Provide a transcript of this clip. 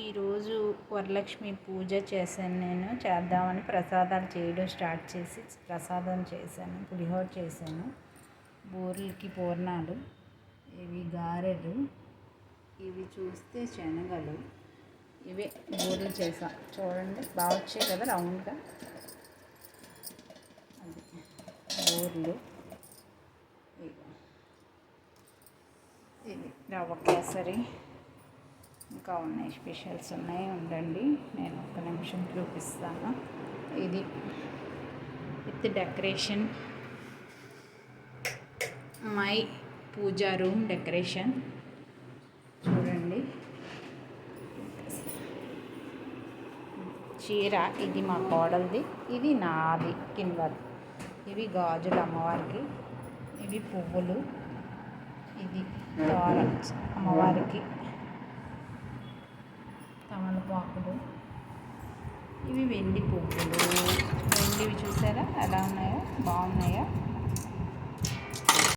ఈరోజు వరలక్ష్మి పూజ చేశాను. నేను చేద్దామని ప్రసాదాలు చేయడం స్టార్ట్ చేసి ప్రసాదం చేశాను. పులిహోర చేశాను, బూరెలకి పూర్ణాలు, ఇవి గారెలు, ఇవి చూస్తే శనగలు, ఇవే బూరెలు చేసాం. చూడండి బాగా వచ్చాయి కదా రౌండ్గా. అది బూరెలు, ఇది రవ్వ కేసరి, ఇంకా ఉన్నాయి, స్పెషల్స్ ఉన్నాయి. ఉండండి, నేను ఒక నిమిషం చూపిస్తాను. ఇది with decoration, my puja room decoration చూడండి. చీర ఇది మా కోడలిది, ఇది నాది కిందది. ఇవి గాజులు అమ్మవారికి, ఇవి పువ్వులు, ఇది తారన్స్ అమ్మవారికి, తమలపాకులు, ఇవి వెండి పువ్వులు. వెండివి చూసారా ఎలా ఉన్నాయో, బాగున్నాయా?